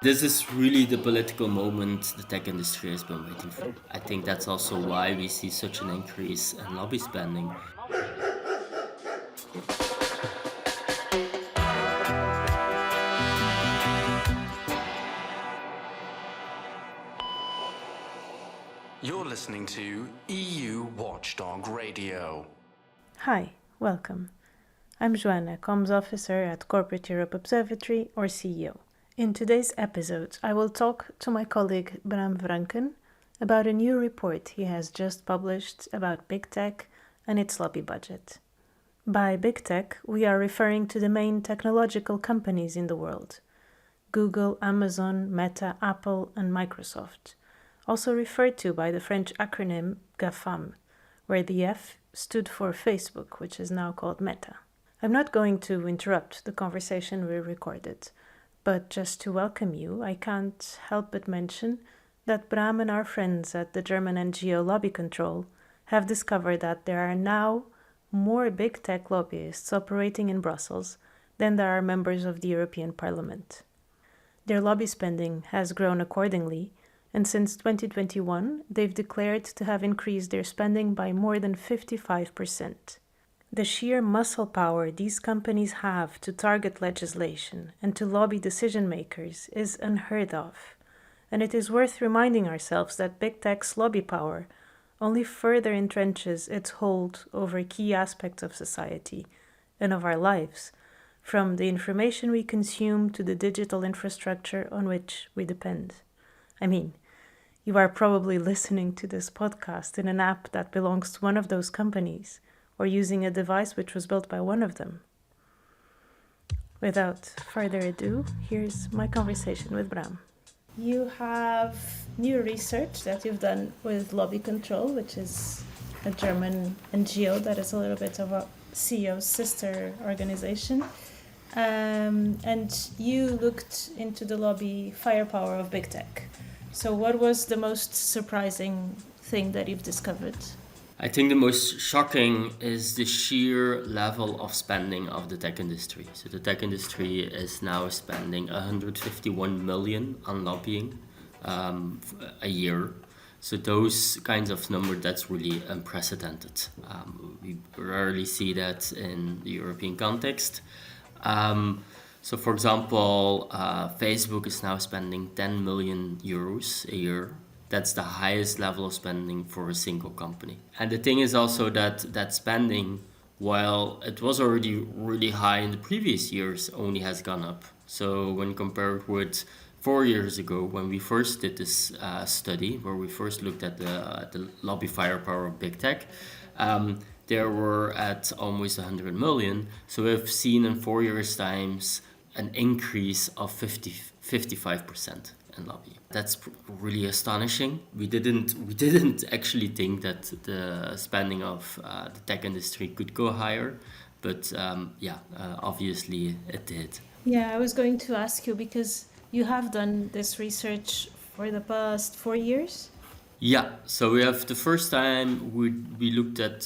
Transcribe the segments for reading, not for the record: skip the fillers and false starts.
This is really the political moment the tech industry has been waiting for. I think that's also why we see such an increase in lobby spending. You're listening to EU Watchdog Radio. Hi, welcome. I'm Joanna, Comms Officer at Corporate Europe Observatory, or CEO. In today's episode, I will talk to my colleague Bram Vranken about a new report he has just published about big tech and its lobby budget. By big tech, we are referring to the main technological companies in the world: Google, Amazon, Meta, Apple, and Microsoft, also referred to by the French acronym GAFAM, where the F stood for Facebook, which is now called Meta. I'm not going to interrupt the conversation we recorded, but just to welcome you, I can't help but mention that Bram and our friends at the German NGO Lobby Control have discovered that there are now more big tech lobbyists operating in Brussels than there are members of the European Parliament. Their lobby spending has grown accordingly, and since 2021, they've declared to have increased their spending by more than 55%. The sheer muscle power these companies have to target legislation and to lobby decision makers is unheard of, and it is worth reminding ourselves that big tech's lobby power only further entrenches its hold over key aspects of society and of our lives, from the information we consume to the digital infrastructure on which we depend. I mean, you are probably listening to this podcast in an app that belongs to one of those companies, or using a device which was built by one of them. Without further ado, here's my conversation with Bram. You have new research that you've done with Lobby Control, which is a German NGO that is a little bit of a CEO's sister organization. And you looked into the lobby firepower of big tech. So what was the most surprising thing that you've discovered? I think the most shocking is the sheer level of spending of the tech industry. So the tech industry is now spending 151 million on lobbying a year. So those kinds of numbers, that's really unprecedented. We rarely see that in the European context. So for example, Facebook is now spending 10 million euros a year. That's the highest level of spending for a single company. And the thing is also that spending, while it was already really high in the previous years, only has gone up. So when compared with 4 years ago, when we first did this study, where we first looked at the lobby firepower of big tech, they were at almost 100 million. So we've seen in 4 years' times an increase of 55% in lobby. That's really astonishing. We didn't actually think that the spending of the tech industry could go higher, but obviously it did. Yeah, I was going to ask you, because you have done this research for the past 4 years. Yeah, so we have the first time we looked at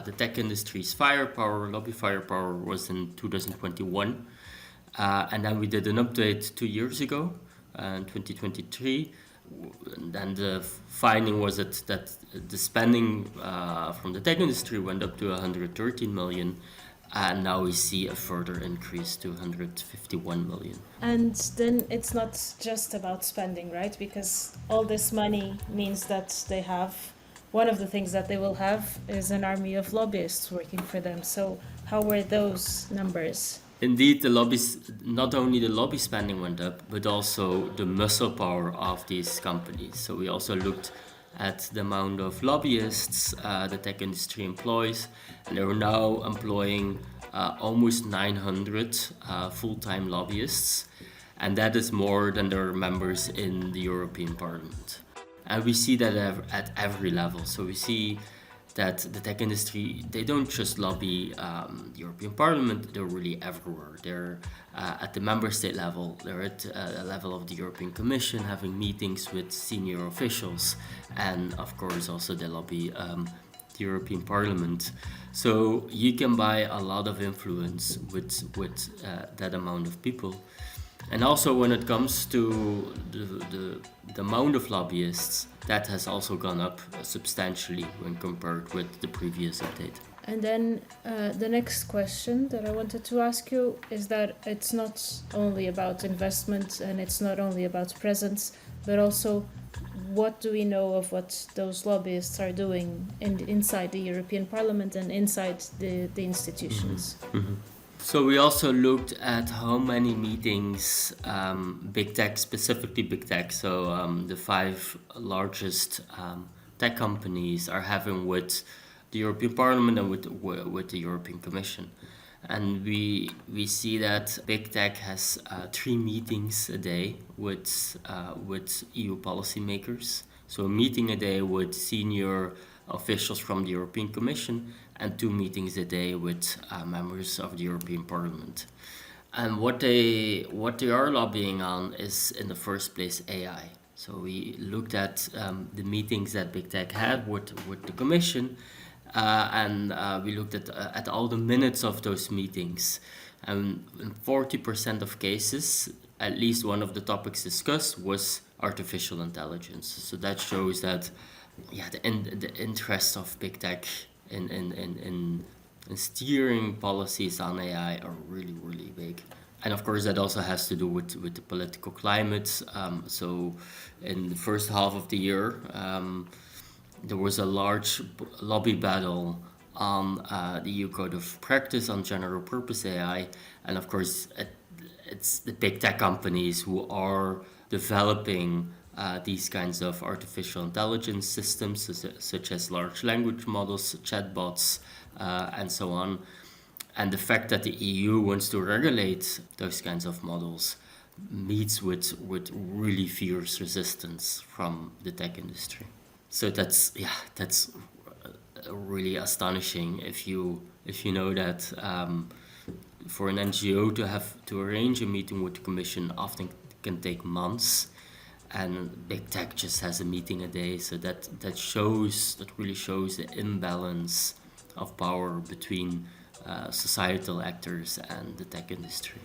the tech industry's firepower, lobby firepower, was in 2021. And then we did an update 2 years ago, in 2023. And then the finding was that the spending from the tech industry went up to 113 million. And now we see a further increase to 151 million. And then it's not just about spending, right? Because all this money means that they have, one of the things that they will have is an army of lobbyists working for them. So how were those numbers? Indeed, not only the lobby spending went up, but also the muscle power of these companies. So we also looked at the amount of lobbyists the tech industry employs, and they were now employing almost 900 full-time lobbyists, and that is more than their members in the European Parliament. And we see that at every level. So we see that the tech industry, they don't just lobby the European Parliament, they're really everywhere. They're at the member state level, they're at the level of the European Commission, having meetings with senior officials, and of course also they lobby the European Parliament. So you can buy a lot of influence with that amount of people. And also when it comes to the amount of lobbyists, that has also gone up substantially when compared with the previous update. And then the next question that I wanted to ask you is that it's not only about investment and it's not only about presence, but also what do we know of what those lobbyists are doing inside the European Parliament and inside the institutions? So we also looked at how many meetings big tech, specifically big tech, so the 5 largest tech companies are having with the European Parliament and with the European Commission. And we see that big tech has 3 meetings a day with EU policymakers. So a meeting a day with senior officials from the European Commission and 2 meetings a day with members of the European Parliament. And what they are lobbying on is, in the first place, AI. So we looked at the meetings that big tech had with the Commission, and we looked at all the minutes of those meetings. And in 40% of cases, at least one of the topics discussed was artificial intelligence. So that shows that, the interest of big tech in steering policies on AI are really, really big. And of course, that also has to do with the political climate. So in the first half of the year, there was a large lobby battle on the EU Code of Practice on general purpose AI. And of course, it's the big tech companies who are developing these kinds of artificial intelligence systems, such as large language models, chatbots, and so on. And the fact that the EU wants to regulate those kinds of models meets with really fierce resistance from the tech industry. So that's really astonishing if you know that for an NGO to arrange a meeting with the Commission often can take months. And big tech just has a meeting a day, so that really shows the imbalance of power between societal actors and the tech industry.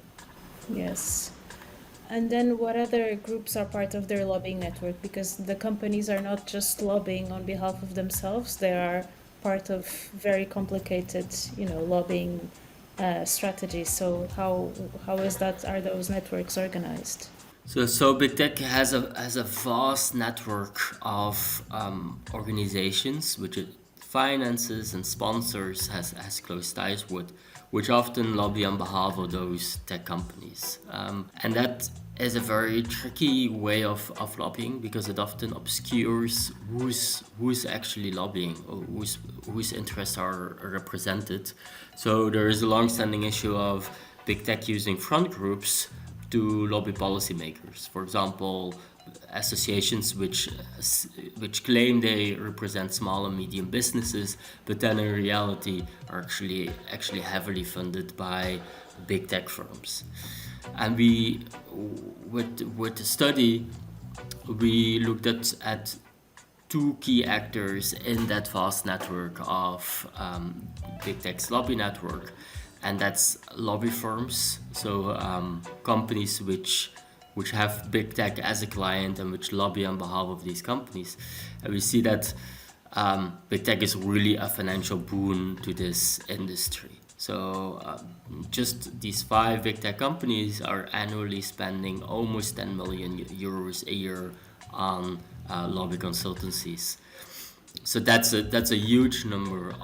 Yes. And then what other groups are part of their lobbying network? Because the companies are not just lobbying on behalf of themselves, they are part of very complicated, lobbying strategies. So how is that? Are those networks organized? So big tech has a vast network of organizations which it finances and sponsors, has close ties with, which often lobby on behalf of those tech companies. And that is a very tricky way of lobbying, because it often obscures who's actually lobbying or whose interests are represented. So there is a long-standing issue of big tech using front groups to lobby policymakers. For example, associations which claim they represent small and medium businesses, but then in reality are actually heavily funded by big tech firms. And we, with the study, we looked at 2 key actors in that vast network of big tech's lobby network. And that's lobby firms, so companies which have big tech as a client and which lobby on behalf of these companies. And we see that big tech is really a financial boon to this industry. So just these 5 big tech companies are annually spending almost 10 million euros a year on lobby consultancies. So that's a huge number.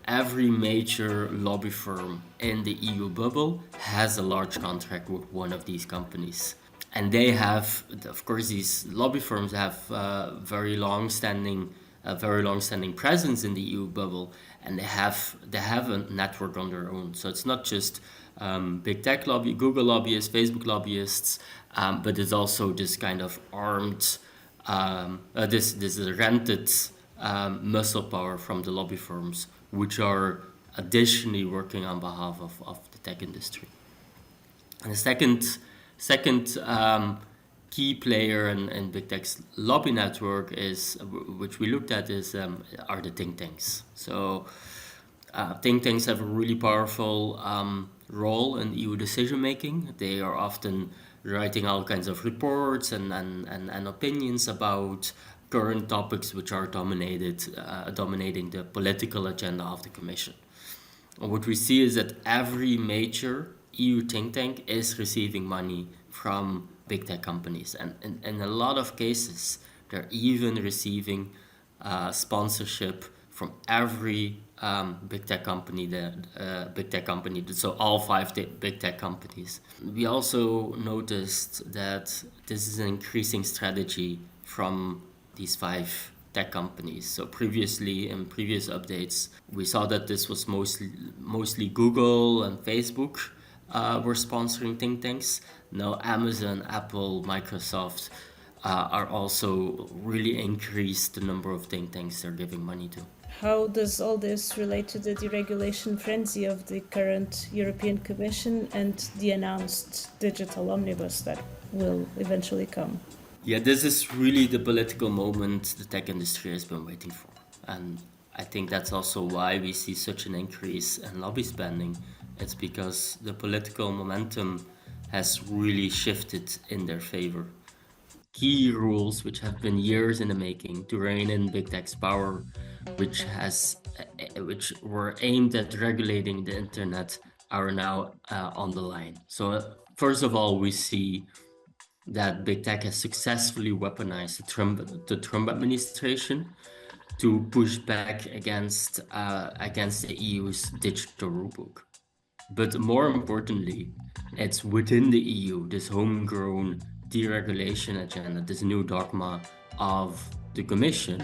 Every major lobby firm in the EU bubble has a large contract with one of these companies. And they have, of course, these lobby firms have very long-standing presence in the EU bubble, and they have a network on their own. So it's not just big tech lobby, Google lobbyists, Facebook lobbyists, but it's also this kind of armed, this rented muscle power from the lobby firms, which are additionally working on behalf of the tech industry. And the second key player in big tech's lobby network which we looked at, are the think tanks. So think tanks have a really powerful role in EU decision making. They are often writing all kinds of reports and opinions about current topics which are dominating the political agenda of the Commission. And what we see is that every major EU think tank is receiving money from big tech companies, and in a lot of cases, they're even receiving sponsorship from every big tech company. So all five big tech companies. We also noticed that this is an increasing strategy from these five tech companies. So previously, in previous updates, we saw that this was mostly Google and Facebook were sponsoring think tanks. Now Amazon, Apple, Microsoft are also really increased the number of think tanks they're giving money to. How does all this relate to the deregulation frenzy of the current European Commission and the announced digital omnibus that will eventually come? Yeah, this is really the political moment the tech industry has been waiting for. And I think that's also why we see such an increase in lobby spending. It's because the political momentum has really shifted in their favor. Key rules which have been years in the making to rein in big tech's power, which were aimed at regulating the internet, are now on the line. So first of all, we see that big tech has successfully weaponized the Trump administration to push back against the EU's digital rulebook. But more importantly, it's within the EU, this homegrown deregulation agenda, this new dogma of the Commission,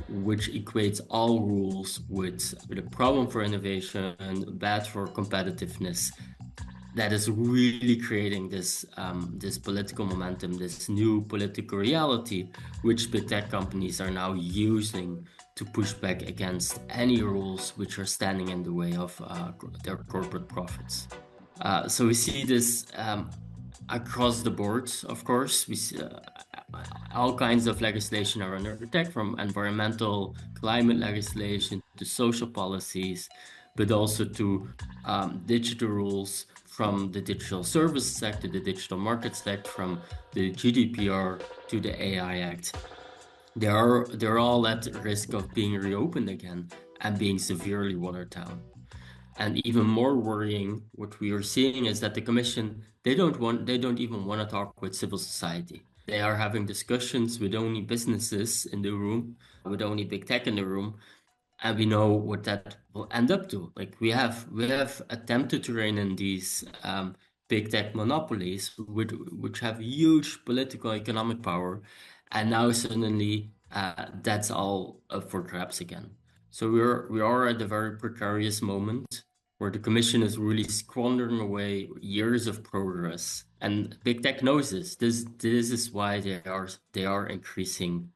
which equates all rules with a problem for innovation and bad for competitiveness, that is really creating this political momentum, this new political reality, which big tech companies are now using to push back against any rules which are standing in the way of their corporate profits. So we see this across the board, of course. We see all kinds of legislation are under attack, from environmental, climate legislation to social policies, but also to digital rules, from the Digital Services Act to the Digital Markets Act, from the GDPR to the AI Act. They're all at risk of being reopened again and being severely watered down. And even more worrying, what we are seeing is that the Commission, they don't even want to talk with civil society. They are having discussions with only businesses in the room, with only big tech in the room, and we know what that will end up to. Like we have attempted to rein in these big tech monopolies, which have huge political economic power, and now suddenly that's all up for grabs again. So we are at a very precarious moment where the Commission is really squandering away years of progress, and big tech knows this. This is why they are increasing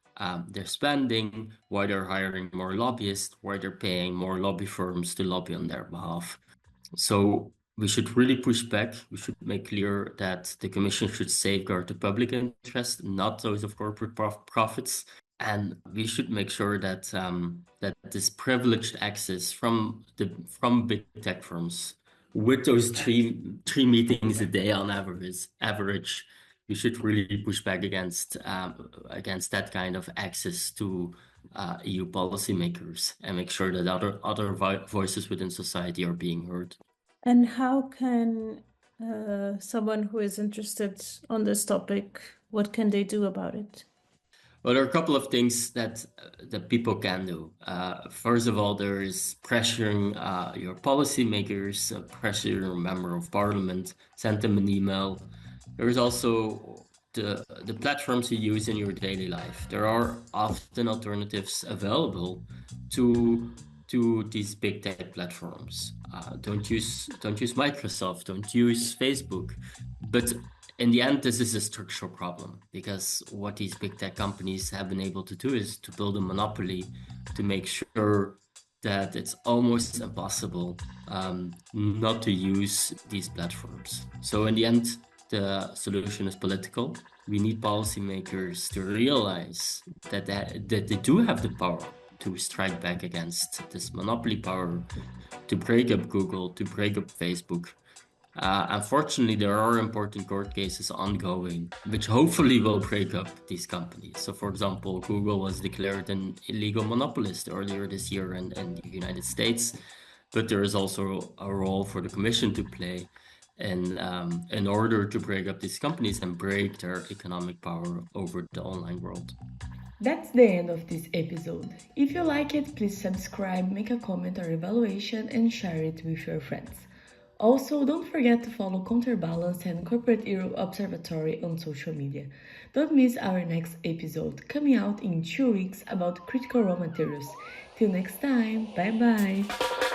their spending, why they're hiring more lobbyists, why they're paying more lobby firms to lobby on their behalf. So we should really push back. We should make clear that the Commission should safeguard the public interest, not those of corporate profits. And we should make sure that that this privileged access from big tech firms, with those three meetings a day on average, we should really push back against that kind of access to EU policymakers, and make sure that other voices within society are being heard. And how can someone who is interested on this topic, what can they do about it? Well, there are a couple of things that people can do. First of all, there is pressuring your policymakers, pressure your member of parliament, send them an email. There is also the platforms you use in your daily life. There are often alternatives available to these big tech platforms. Don't use Microsoft, don't use Facebook, but in the end, this is a structural problem, because what these big tech companies have been able to do is to build a monopoly to make sure that it's almost impossible not to use these platforms. So in the end, the solution is political. We need policymakers to realize that they do have the power to strike back against this monopoly power, to break up Google, to break up Facebook, Unfortunately, there are important court cases ongoing, which hopefully will break up these companies. So, for example, Google was declared an illegal monopolist earlier this year in the United States, but there is also a role for the Commission to play in order to break up these companies and break their economic power over the online world. That's the end of this episode. If you like it, please subscribe, make a comment or evaluation, and share it with your friends. Also, don't forget to follow Counterbalance and Corporate Europe Observatory on social media. Don't miss our next episode, coming out in 2 weeks about critical raw materials. Till next time, bye bye!